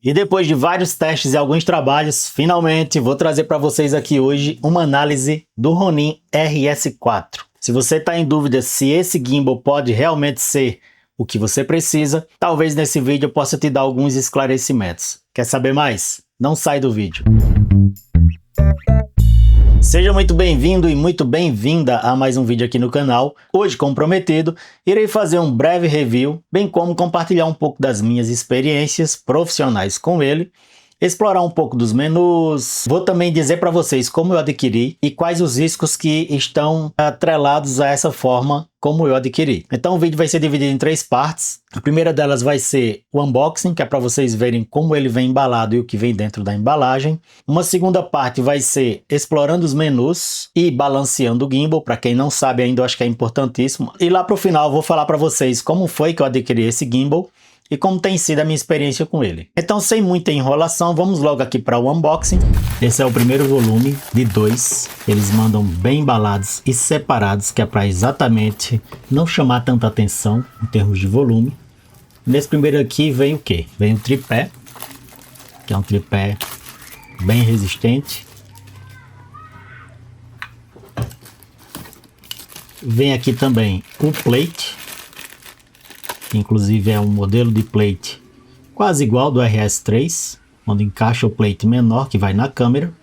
E depois de vários testes e alguns trabalhos, finalmente vou trazer para vocês aqui hoje uma análise do Ronin RS4. Se você está em dúvida se esse gimbal pode realmente ser o que você precisa, talvez nesse vídeo eu possa te dar alguns esclarecimentos. Quer saber mais? Não sai do vídeo. Seja muito bem-vindo e muito bem-vinda a mais um vídeo aqui no canal. Hoje, como prometido, irei fazer um breve review, bem como compartilhar um pouco das minhas experiências profissionais com ele, explorar um pouco dos menus, vou também dizer para vocês como eu adquiri e quais os riscos que estão atrelados a essa forma como eu adquiri. Então o vídeo vai ser dividido em 3 partes. A primeira delas vai ser o unboxing, que é para vocês verem como ele vem embalado e o que vem dentro da embalagem. Uma segunda parte vai ser explorando os menus e balanceando o gimbal. Para quem não sabe ainda, eu acho que é importantíssimo. E lá para o final eu vou falar para vocês como foi que eu adquiri esse gimbal e como tem sido a minha experiência com ele. Então, sem muita enrolação, vamos logo aqui para o unboxing. Esse é o primeiro volume de 2. Eles mandam bem embalados e separados, que é para exatamente não chamar tanta atenção em termos de volume. Nesse primeiro aqui vem o que? Vem o tripé, que é um tripé bem resistente. Vem aqui também o plate. Inclusive é um modelo de plate quase igual do RS3, onde encaixa o plate menor que vai na câmera.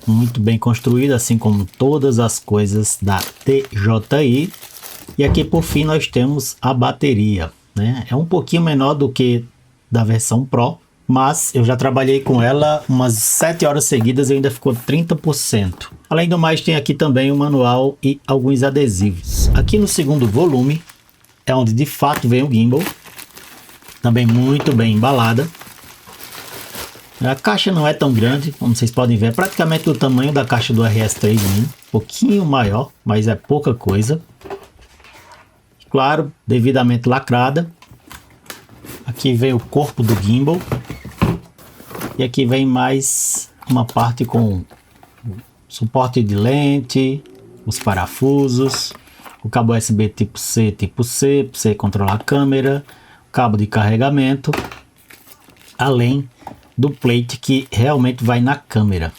Muito bem construído, assim como todas as coisas da DJI. E aqui por fim nós temos a bateria, né? É um pouquinho menor do que da versão Pro, mas eu já trabalhei com ela umas 7 horas seguidas e ainda ficou 30%. Além do mais, tem aqui também o manual e alguns adesivos. Aqui no segundo volume é onde de fato vem o gimbal, também muito bem embalada. A caixa não é tão grande, como vocês podem ver, é praticamente do tamanho da caixa do RS3 Mini, um pouquinho maior, mas é pouca coisa. Claro, devidamente lacrada. Aqui vem o corpo do gimbal e aqui vem mais uma parte com suporte de lente, os parafusos, o cabo USB tipo C, para você controlar a câmera, o cabo de carregamento, além do plate que realmente vai na câmera.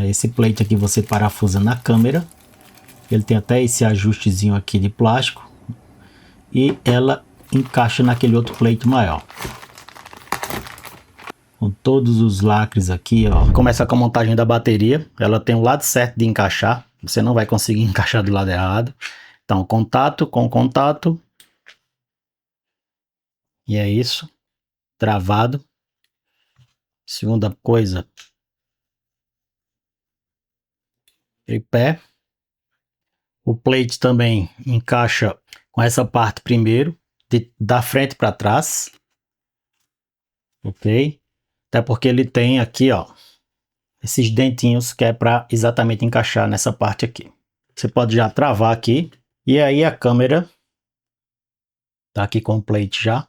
Esse plate aqui você parafusa na câmera, ele tem até esse ajustezinho aqui de plástico e ela encaixa naquele outro plate maior. Com todos os lacres aqui, ó. Começa com a montagem da bateria, ela tem o lado certo de encaixar, você não vai conseguir encaixar do lado errado. Então, contato com contato. E é isso. Travado. Segunda coisa. Tripé. O plate também encaixa com essa parte primeiro. Da frente para trás. Ok? Até porque ele tem aqui, ó. Esses dentinhos que é para exatamente encaixar nessa parte aqui. Você pode já travar aqui. E aí a câmera tá aqui com o plate já.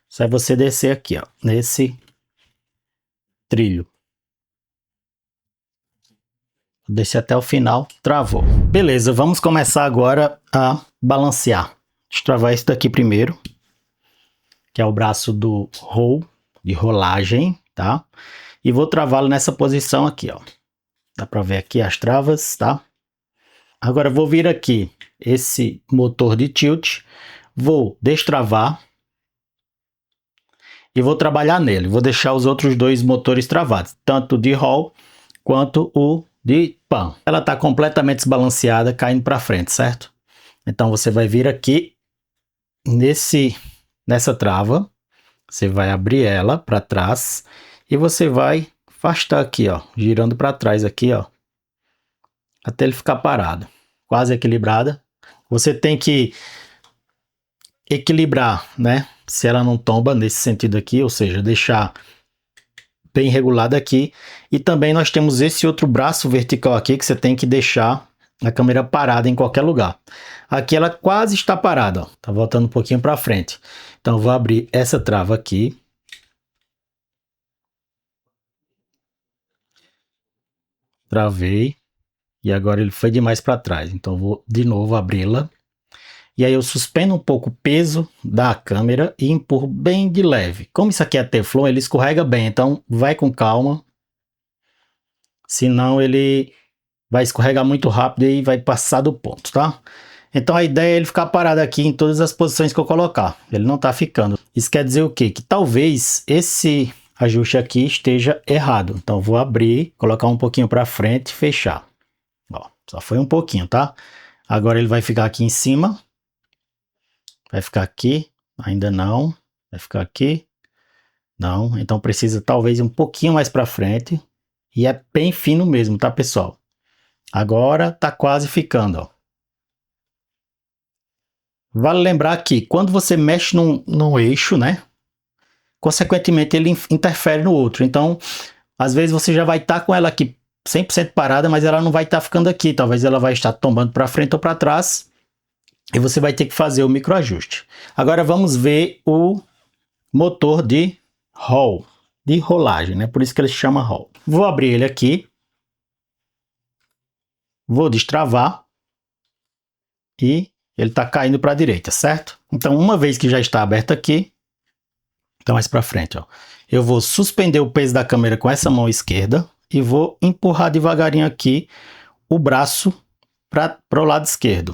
Só é você descer aqui, ó, nesse trilho. Descer até o final, travou. Beleza, vamos começar agora a balancear. Deixa eu travar esse daqui primeiro, que é o braço do roll, de rolagem, tá? E vou travá-lo nessa posição aqui, ó. Dá para ver aqui as travas, tá? Agora vou vir aqui, esse motor de tilt, vou destravar e vou trabalhar nele. Vou deixar os outros dois motores travados, tanto de roll quanto o de pan. Ela está completamente desbalanceada, caindo para frente, certo? Então você vai vir aqui nessa trava, você vai abrir ela para trás e você vai afastar aqui, ó, girando para trás aqui, ó, até ele ficar parado, quase equilibrada. Você tem que equilibrar, né? Se ela não tomba nesse sentido aqui, ou seja, deixar bem regulada aqui. E também nós temos esse outro braço vertical aqui que você tem que deixar a câmera parada em qualquer lugar. Aqui ela quase está parada, ó, tá voltando um pouquinho para frente. Então eu vou abrir essa trava aqui. Travei. E agora ele foi demais para trás, então vou de novo abri-la. e aí eu suspendo um pouco o peso da câmera e empurro bem de leve. Como isso aqui é Teflon, ele escorrega bem, então vai com calma, senão ele vai escorregar muito rápido e vai passar do ponto, tá? Então a ideia é ele ficar parado aqui em todas as posições que eu colocar. Ele não tá ficando. Isso quer dizer o quê? Que talvez esse ajuste aqui esteja errado. Então eu vou abrir, colocar um pouquinho para frente e fechar. Ó, só foi um pouquinho, tá? Agora ele vai ficar aqui em cima. Vai ficar aqui. Ainda não. Vai ficar aqui. Não. Então precisa talvez um pouquinho mais para frente. E é bem fino mesmo, tá, pessoal? Agora tá quase ficando, ó. Vale lembrar que quando você mexe num eixo, né? Consequentemente, ele interfere no outro. Então, às vezes você já vai estar com ela aqui 100% parada, mas ela não vai estar ficando aqui. Talvez ela vai estar tombando para frente ou para trás. E você vai ter que fazer o microajuste. Agora vamos ver o motor de roll, de rolagem, né? Por isso que ele se chama roll. Vou abrir ele aqui. Vou destravar. E ele está caindo para a direita, certo? Então, uma vez que já está aberto aqui, então mais para frente, ó, eu vou suspender o peso da câmera com essa mão esquerda e vou empurrar devagarinho aqui o braço para o lado esquerdo.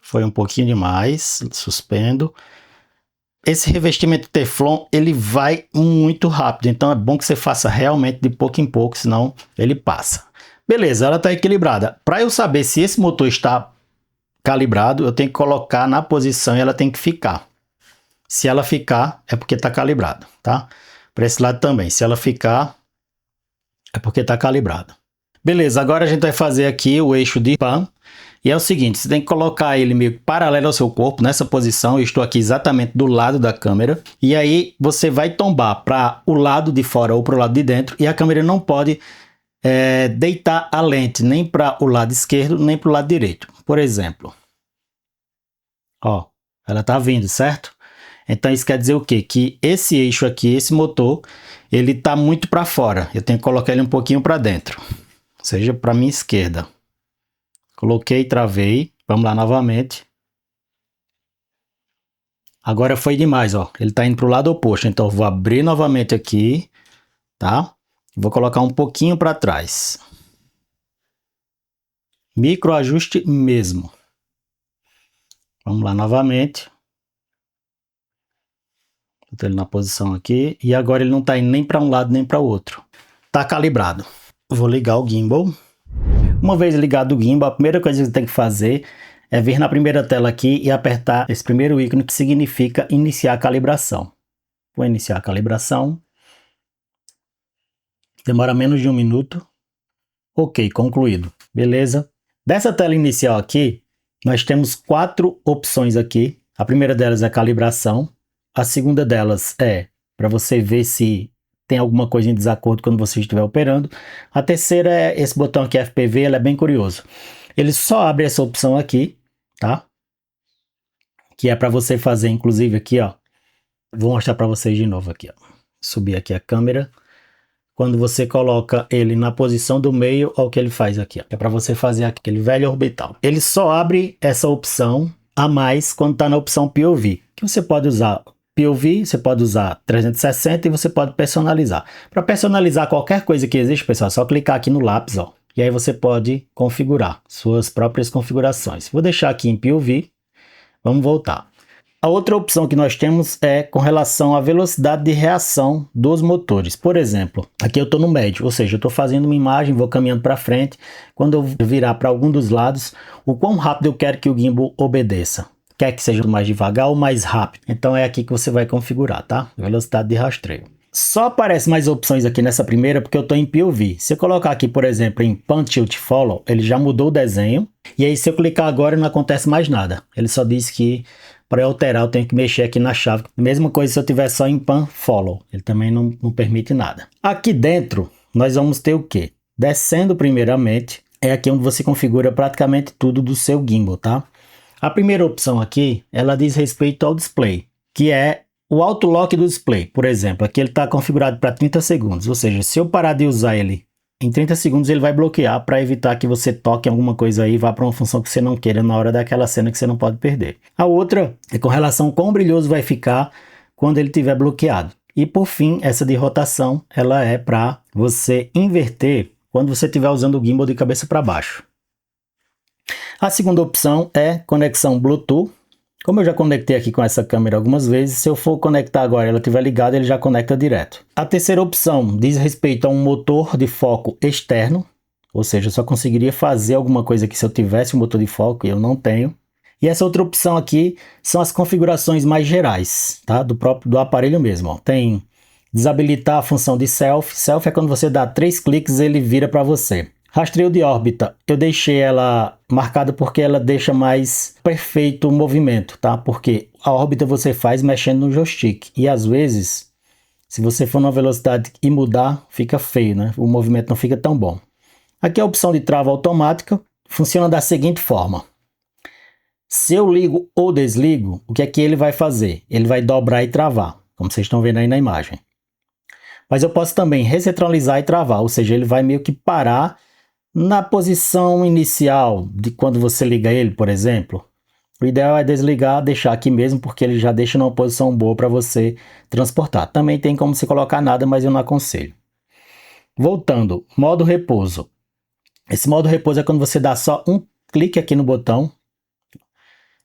Foi um pouquinho demais, suspendo. Esse revestimento Teflon, ele vai muito rápido, então é bom que você faça realmente de pouco em pouco, senão ele passa. Beleza, ela está equilibrada. Para eu saber se esse motor está calibrado, eu tenho que colocar na posição e ela tem que ficar. Se ela ficar, é porque está calibrado, tá? Para esse lado também, se ela ficar, é porque está calibrado. Beleza, agora a gente vai fazer aqui o eixo de pan. E é o seguinte, você tem que colocar ele meio paralelo ao seu corpo, nessa posição. Eu estou aqui exatamente do lado da câmera. E aí você vai tombar para o lado de fora ou para o lado de dentro. E a câmera não pode deitar a lente nem para o lado esquerdo, nem para o lado direito. Por exemplo, ó, ela tá vindo, certo? Então isso quer dizer o quê? Que esse eixo aqui, esse motor, ele tá muito para fora. Eu tenho que colocar ele um pouquinho para dentro, ou seja, para minha esquerda. Coloquei, travei. Vamos lá novamente. Agora foi demais, ó. Ele tá indo para o lado oposto. Então eu vou abrir novamente aqui, tá? Vou colocar um pouquinho para trás. Microajuste mesmo. Vamos lá novamente. Botar ele na posição aqui. E agora ele não está indo nem para um lado nem para o outro. Está calibrado. Vou ligar o gimbal. Uma vez ligado o gimbal, a primeira coisa que você tem que fazer é vir na primeira tela aqui e apertar esse primeiro ícone que significa iniciar a calibração. Vou iniciar a calibração. Demora menos de 1 minuto. Ok, concluído. Beleza? Dessa tela inicial aqui, nós temos 4 opções aqui. A primeira delas é a calibração. A segunda delas é para você ver se tem alguma coisa em desacordo quando você estiver operando. A terceira é esse botão aqui, FPV, ele é bem curioso. Ele só abre essa opção aqui, tá? Que é para você fazer, inclusive aqui, ó. Vou mostrar para vocês de novo aqui, ó. Subir aqui a câmera. Quando você coloca ele na posição do meio, olha o que ele faz aqui, ó. É para você fazer aquele velho orbital. Ele só abre essa opção a mais quando está na opção POV, que você pode usar POV, você pode usar 360 e você pode personalizar. Para personalizar qualquer coisa que existe, pessoal, é só clicar aqui no lápis, ó, e aí você pode configurar suas próprias configurações. Vou deixar aqui em POV, vamos voltar. A outra opção que nós temos é com relação à velocidade de reação dos motores. Por exemplo, aqui eu estou no médio, ou seja, eu estou fazendo uma imagem, vou caminhando para frente. Quando eu virar para algum dos lados, o quão rápido eu quero que o gimbal obedeça. Quer que seja mais devagar ou mais rápido. Então é aqui que você vai configurar, tá? Velocidade de rastreio. Só aparece mais opções aqui nessa primeira porque eu estou em POV. Se eu colocar aqui, por exemplo, em Pan Tilt Follow, ele já mudou o desenho. E aí se eu clicar agora não acontece mais nada. Ele só diz que para eu alterar eu tenho que mexer aqui na chave. Mesma coisa se eu tiver só em Pan Follow. Ele também não permite nada. Aqui dentro nós vamos ter o quê? Descendo primeiramente, é aqui onde você configura praticamente tudo do seu gimbal, tá? A primeira opção aqui, ela diz respeito ao display, que é o auto-lock do display. Por exemplo, aqui ele está configurado para 30 segundos, ou seja, se eu parar de usar ele em 30 segundos ele vai bloquear para evitar que você toque em alguma coisa aí e vá para uma função que você não queira na hora daquela cena que você não pode perder. A outra é com relação ao quão brilhoso vai ficar quando ele estiver bloqueado. E por fim, essa de rotação, ela é para você inverter quando você estiver usando o gimbal de cabeça para baixo. A segunda opção é conexão Bluetooth. Como eu já conectei aqui com essa câmera algumas vezes, se eu for conectar agora e ela estiver ligada, ele já conecta direto. A terceira opção diz respeito a um motor de foco externo, ou seja, eu só conseguiria fazer alguma coisa aqui se eu tivesse um motor de foco e eu não tenho. E essa outra opção aqui são as configurações mais gerais, tá? Do aparelho mesmo. Ó. Tem desabilitar a função de selfie. Selfie é quando você dá 3 cliques e ele vira para você. Rastreio de órbita, eu deixei ela marcada porque ela deixa mais perfeito o movimento, tá? Porque a órbita você faz mexendo no joystick e às vezes, se você for numa velocidade e mudar, fica feio, né? O movimento não fica tão bom. Aqui a opção de trava automática funciona da seguinte forma. Se eu ligo ou desligo, o que é que ele vai fazer? Ele vai dobrar e travar, como vocês estão vendo aí na imagem. Mas eu posso também recentralizar e travar, ou seja, ele vai meio que parar na posição inicial de quando você liga ele, por exemplo. O ideal é desligar, deixar aqui mesmo, porque ele já deixa numa posição boa para você transportar. Também tem como você colocar nada, mas eu não aconselho. Voltando, modo repouso. Esse modo repouso é quando você dá só um clique aqui no botão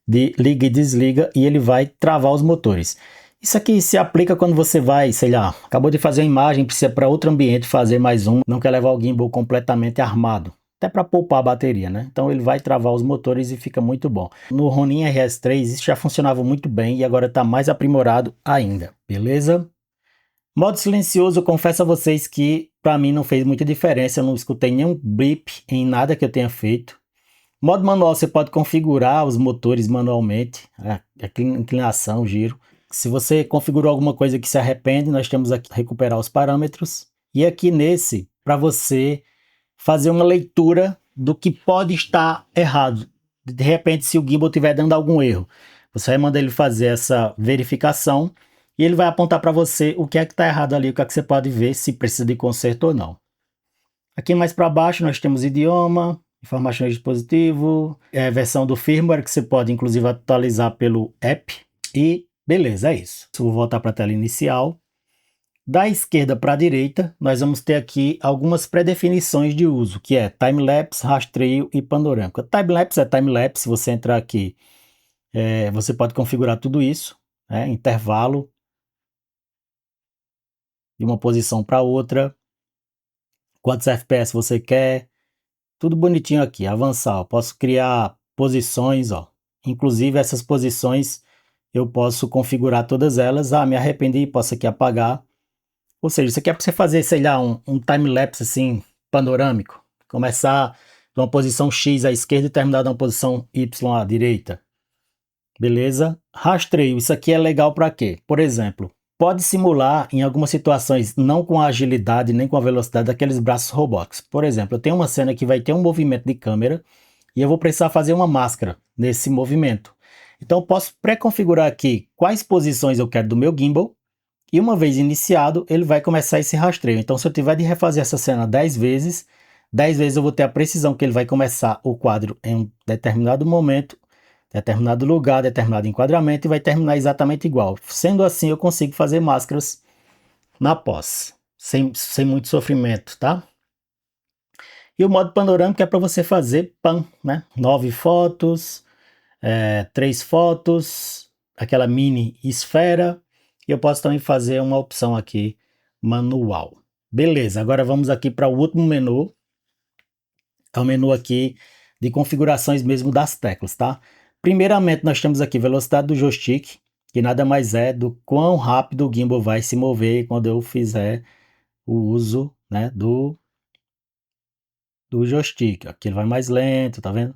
de liga e desliga e ele vai travar os motores. Isso aqui se aplica quando você vai, sei lá, acabou de fazer uma imagem, precisa para outro ambiente fazer mais um, não quer levar o gimbal completamente armado, até para poupar a bateria, né? Então ele vai travar os motores e fica muito bom. No Ronin RS3 isso já funcionava muito bem e agora está mais aprimorado ainda, beleza? Modo silencioso, eu confesso a vocês que para mim não fez muita diferença, eu não escutei nenhum blip em nada que eu tenha feito. Modo manual, você pode configurar os motores manualmente, a inclinação, giro. Se você configurou alguma coisa que se arrepende, nós temos aqui recuperar os parâmetros. E aqui nesse, para você fazer uma leitura do que pode estar errado. De repente, se o gimbal estiver dando algum erro, você vai mandar ele fazer essa verificação e ele vai apontar para você o que é que está errado ali, o que é que você pode ver se precisa de conserto ou não. Aqui mais para baixo nós temos idioma, informações de dispositivo, versão do firmware que você pode inclusive atualizar pelo app e beleza, é isso. Vou voltar para a tela inicial. Da esquerda para a direita, nós vamos ter aqui algumas pré-definições de uso, que é time-lapse, rastreio e panorâmica. Time-lapse é time-lapse, se você entrar aqui, você pode configurar tudo isso, intervalo de uma posição para outra, quantos FPS você quer, tudo bonitinho aqui. Avançar, eu posso criar posições, ó. Inclusive essas posições eu posso configurar todas elas. Me arrependi, posso aqui apagar. Ou seja, isso aqui é para você fazer, sei lá, um time-lapse assim, panorâmico. Começar de uma posição X à esquerda e terminar de uma posição Y à direita. Beleza? Rastreio, isso aqui é legal para quê? Por exemplo, pode simular em algumas situações, não com a agilidade nem com a velocidade daqueles braços robóticos. Por exemplo, eu tenho uma cena que vai ter um movimento de câmera e eu vou precisar fazer uma máscara nesse movimento. Então eu posso pré-configurar aqui quais posições eu quero do meu gimbal e uma vez iniciado ele vai começar esse rastreio. Então se eu tiver de refazer essa cena 10 vezes eu vou ter a precisão que ele vai começar o quadro em um determinado momento, determinado lugar, determinado enquadramento e vai terminar exatamente igual. Sendo assim, eu consigo fazer máscaras na pós, sem muito sofrimento, tá? E o modo panorâmico é para você fazer pan, né? 9 fotos, 3 fotos, aquela mini esfera. E eu posso também fazer uma opção aqui, manual. Beleza, agora vamos aqui para o último menu. É o menu aqui de configurações mesmo das teclas, tá? Primeiramente, nós temos aqui velocidade do joystick, que nada mais é do quão rápido o gimbal vai se mover quando eu fizer o uso, né, do joystick. Aqui ele vai mais lento, tá vendo?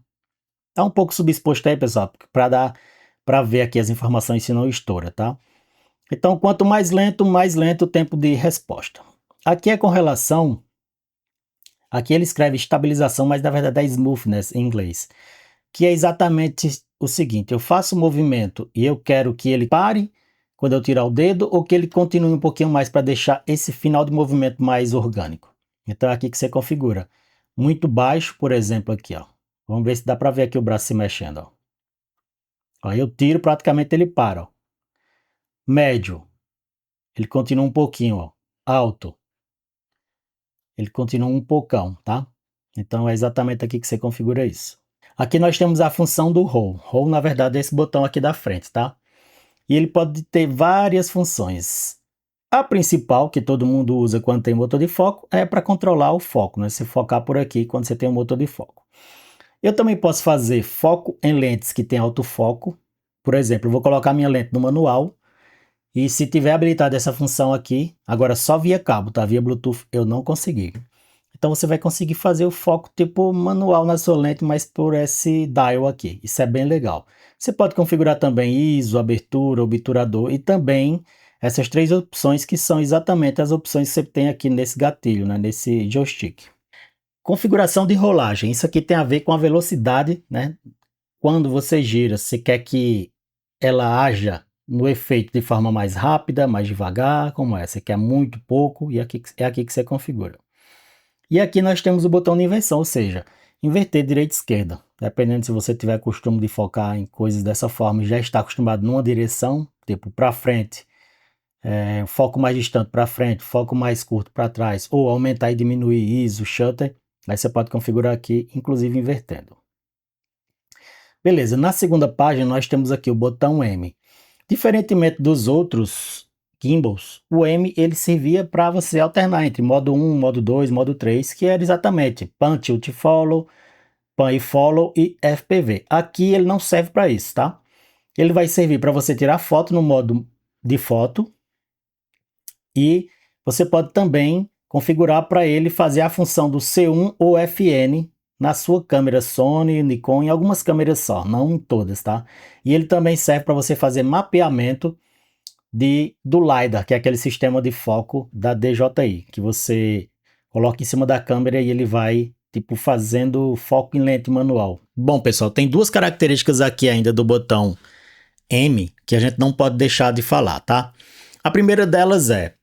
Tá um pouco subexposto aí, pessoal, para ver aqui as informações se não estoura, tá? Então, quanto mais lento o tempo de resposta. Aqui é com relação, aqui ele escreve estabilização, mas na verdade é smoothness em inglês, que é exatamente o seguinte: eu faço o movimento e eu quero que ele pare quando eu tirar o dedo ou que ele continue um pouquinho mais para deixar esse final de movimento mais orgânico. Então é aqui que você configura. Muito baixo, por exemplo, aqui, ó. Vamos ver se dá para ver aqui o braço se mexendo, ó. Aí eu tiro, praticamente ele para, ó. Médio, ele continua um pouquinho, ó. Alto, ele continua um pocão, tá? Então é exatamente aqui que você configura isso. Aqui nós temos a função do Roll. Roll, na verdade, é esse botão aqui da frente, tá? E ele pode ter várias funções. A principal, que todo mundo usa quando tem motor de foco, é para controlar o foco, né? Se focar por aqui quando você tem um motor de foco. Eu também posso fazer foco em lentes que tem autofoco. Por exemplo, eu vou colocar minha lente no manual e se tiver habilitada essa função aqui, agora só via cabo, tá? Via Bluetooth eu não consegui. Então você vai conseguir fazer o foco tipo manual na sua lente, mas por esse dial aqui. Isso é bem legal. Você pode configurar também ISO, abertura, obturador e também essas três opções que são exatamente as opções que você tem aqui nesse gatilho, né? Nesse joystick. Configuração de rolagem. Isso aqui tem a ver com a velocidade, né? Quando você gira, você quer que ela haja no efeito de forma mais rápida, mais devagar, como é? Você quer muito, pouco, e aqui, é aqui que você configura. E aqui nós temos o botão de inversão, ou seja, inverter direita e esquerda. Dependendo se você tiver costume de focar em coisas dessa forma e já está acostumado numa direção, tipo para frente, foco mais distante para frente, foco mais curto para trás, ou aumentar e diminuir ISO, shutter, aí você pode configurar aqui, inclusive invertendo. Beleza, na segunda página nós temos aqui o botão M. Diferentemente dos outros gimbals, o M ele servia para você alternar entre modo 1, modo 2, modo 3, que era exatamente Pan, Tilt, Follow, Pan e Follow e FPV. Aqui ele não serve para isso, tá? Ele vai servir para você tirar foto no modo de foto e você pode também configurar para ele fazer a função do C1 ou FN na sua câmera Sony, Nikon, em algumas câmeras só, não em todas, tá? E ele também serve para você fazer mapeamento do LiDAR, que é aquele sistema de foco da DJI, que você coloca em cima da câmera e ele vai, tipo, fazendo foco em lente manual. Bom, pessoal, tem duas características aqui ainda do botão M que a gente não pode deixar de falar, tá? A primeira delas é,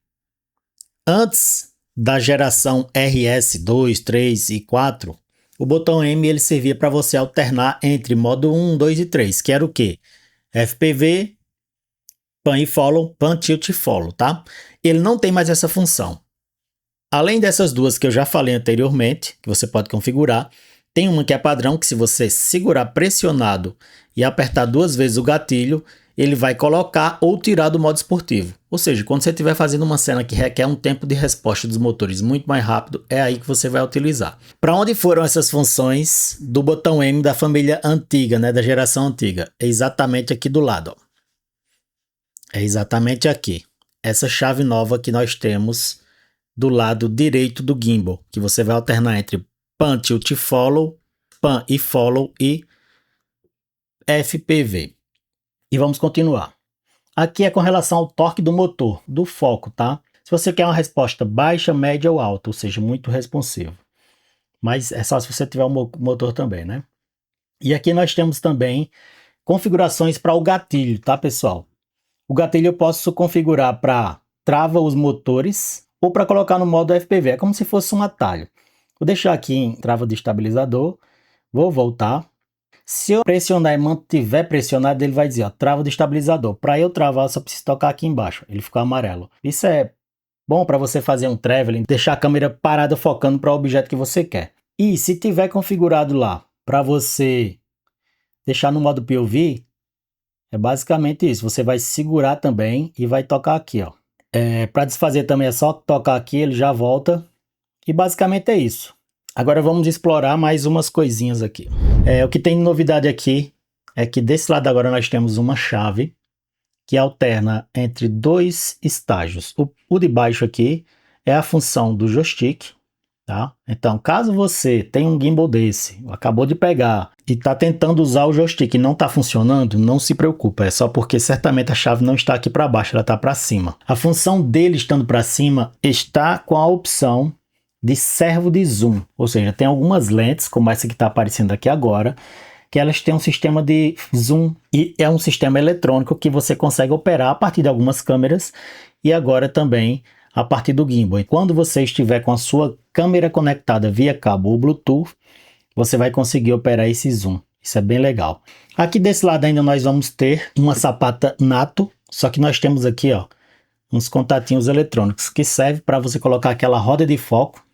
antes da geração RS2, 3 e 4, o botão M ele servia para você alternar entre modo 1, 2 e 3, que era o quê? FPV, Pan e Follow, Pan, Tilt e Follow, tá? Ele não tem mais essa função. Além dessas duas que eu já falei anteriormente, que você pode configurar, tem uma que é padrão, que se você segurar pressionado e apertar duas vezes o gatilho, ele vai colocar ou tirar do modo esportivo. Ou seja, quando você estiver fazendo uma cena que requer um tempo de resposta dos motores muito mais rápido, é aí que você vai utilizar. Para onde foram essas funções do botão M da família antiga, né, da geração antiga? É exatamente aqui do lado, ó. É exatamente aqui. Essa chave nova que nós temos do lado direito do gimbal, que você vai alternar entre Pan, Tilt, Follow, Pan e Follow e FPV. E vamos continuar. Aqui é com relação ao torque do motor, do foco, tá? Se você quer uma resposta baixa, média ou alta, ou seja, muito responsivo. Mas é só se você tiver um motor também, né? E aqui nós temos também configurações para o gatilho, tá, pessoal? O gatilho eu posso configurar para trava os motores ou para colocar no modo FPV, é como se fosse um atalho. Vou deixar aqui em trava de estabilizador, vou voltar. Se eu pressionar e mantiver pressionado, ele vai dizer, ó, trava do estabilizador. Para eu travar, eu só preciso tocar aqui embaixo, ele ficou amarelo. Isso é bom para você fazer um traveling, deixar a câmera parada focando para o objeto que você quer. E se tiver configurado lá para você deixar no modo POV, é basicamente isso. Você vai segurar também e vai tocar aqui, ó. Para desfazer também é só tocar aqui, ele já volta. E basicamente é isso. Agora vamos explorar mais umas coisinhas aqui. O que tem de novidade aqui é que desse lado agora nós temos uma chave que alterna entre dois estágios. O de baixo aqui é a função do joystick, tá? Então, caso você tenha um gimbal desse, acabou de pegar e está tentando usar o joystick e não está funcionando, não se preocupa, é só porque certamente a chave não está aqui para baixo, ela está para cima. A função dele estando para cima está com a opção de servo de zoom, ou seja, tem algumas lentes, como essa que está aparecendo aqui agora, que elas têm um sistema de zoom e é um sistema eletrônico que você consegue operar a partir de algumas câmeras e agora também a partir do gimbal. E quando você estiver com a sua câmera conectada via cabo ou Bluetooth, você vai conseguir operar esse zoom. Isso é bem legal. Aqui desse lado ainda nós vamos ter uma sapata NATO, só que nós temos aqui, ó, uns contatinhos eletrônicos que serve para você colocar aquela roda de foco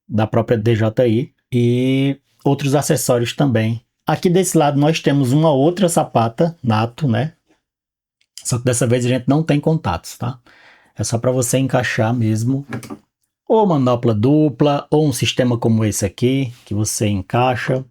da própria DJI e outros acessórios também. Aqui desse lado nós temos uma outra sapata NATO, né? Só que dessa vez a gente não tem contatos, tá? É só para você encaixar mesmo, ou manopla dupla, ou um sistema como esse aqui, que você encaixa.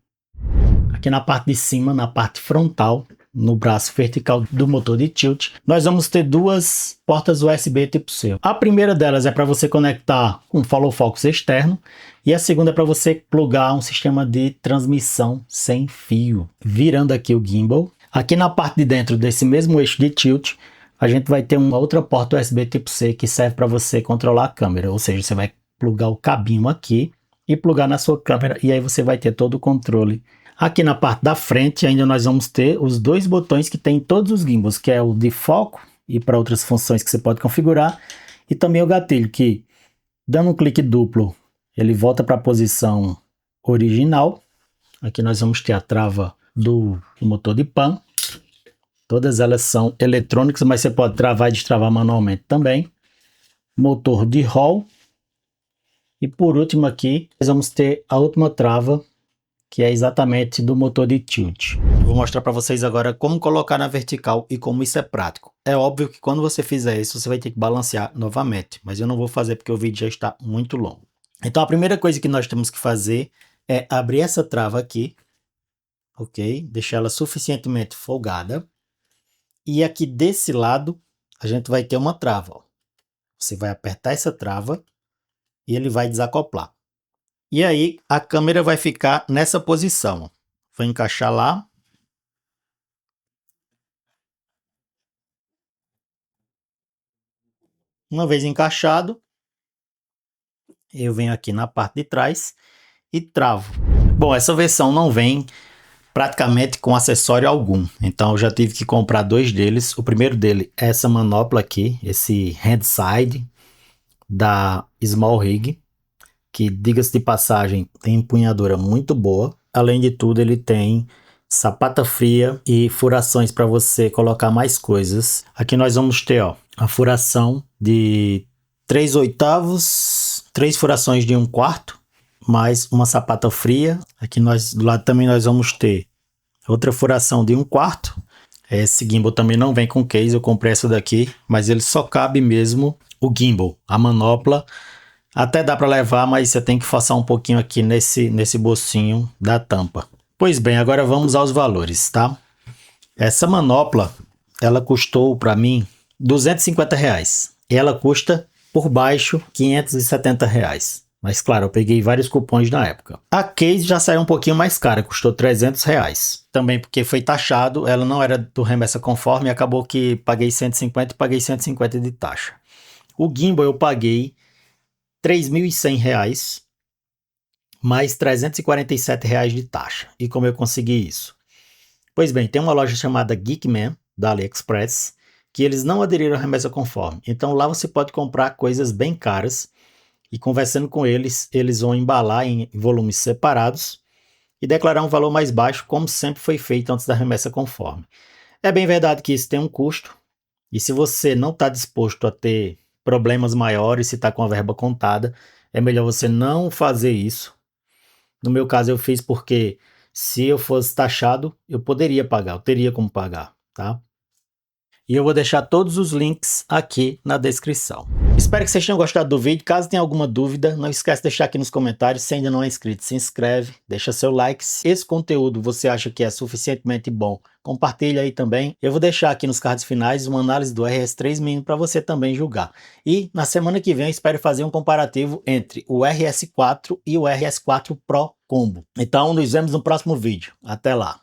Aqui na parte de cima, na parte frontal, no braço vertical do motor de tilt, nós vamos ter duas portas USB tipo C. A primeira delas é para você conectar um follow focus externo, e a segunda é para você plugar um sistema de transmissão sem fio. Virando aqui o gimbal, aqui na parte de dentro desse mesmo eixo de tilt, a gente vai ter uma outra porta USB tipo C que serve para você controlar a câmera, ou seja, você vai plugar o cabinho aqui e plugar na sua câmera, e aí você vai ter todo o controle. Aqui na parte da frente ainda nós vamos ter os dois botões que tem em todos os gimbals, que é o de foco e para outras funções que você pode configurar, e também o gatilho que, dando um clique duplo, ele volta para a posição original. Aqui nós vamos ter a trava do motor de pan. Todas elas são eletrônicas, mas você pode travar e destravar manualmente também. Motor de roll. E por último aqui, nós vamos ter a última trava, que é exatamente do motor de tilt. Eu vou mostrar para vocês agora como colocar na vertical e como isso é prático. É óbvio que quando você fizer isso, você vai ter que balancear novamente, mas eu não vou fazer porque o vídeo já está muito longo. Então a primeira coisa que nós temos que fazer é abrir essa trava aqui, ok? Deixar ela suficientemente folgada. E aqui desse lado, a gente vai ter uma trava, ó. Você vai apertar essa trava e ele vai desacoplar. E aí a câmera vai ficar nessa posição. Vou encaixar lá. Uma vez encaixado, eu venho aqui na parte de trás e travo. Bom, essa versão não vem praticamente com acessório algum, então eu já tive que comprar dois deles. O primeiro dele é essa manopla aqui, esse handside da Small Rig, que, diga-se de passagem, tem empunhadura muito boa. Além de tudo, ele tem sapata fria e furações para você colocar mais coisas. Aqui nós vamos ter, ó, a furação de 3/8, 3 furações de 1/4, mais uma sapata fria. Aqui do lado também nós vamos ter outra furação de 1/4. Esse gimbal também não vem com case, eu comprei essa daqui, mas ele só cabe mesmo o gimbal, a manopla. Até dá para levar, mas você tem que forçar um pouquinho aqui nesse bolsinho da tampa. Pois bem, agora vamos aos valores, tá? Essa manopla, ela custou para mim R$250. E ela custa por baixo R$570. Mas claro, eu peguei vários cupons na época. A case já saiu um pouquinho mais cara, custou R$300. Também porque foi taxado, ela não era do remessa conforme, acabou que paguei 150 e paguei 150 de taxa. O gimbal eu paguei R$3.100, mais R$347 de taxa. E como eu consegui isso? Pois bem, tem uma loja chamada Geekman, da AliExpress, que eles não aderiram à remessa conforme. Então lá você pode comprar coisas bem caras e, conversando com eles, eles vão embalar em volumes separados e declarar um valor mais baixo, como sempre foi feito antes da remessa conforme. É bem verdade que isso tem um custo, e se você não está disposto a ter problemas maiores, se está com a verba contada, é melhor você não fazer isso. No meu caso eu fiz porque se eu fosse taxado, eu poderia pagar, eu teria como pagar, tá? E eu vou deixar todos os links aqui na descrição. Espero que vocês tenham gostado do vídeo. Caso tenha alguma dúvida, não esquece de deixar aqui nos comentários. Se ainda não é inscrito, se inscreve, deixa seu like. Se esse conteúdo você acha que é suficientemente bom, compartilha aí também. Eu vou deixar aqui nos cards finais uma análise do RS3 Mini para você também julgar. E na semana que vem eu espero fazer um comparativo entre o RS4 e o RS4 Pro Combo. Então nos vemos no próximo vídeo. Até lá!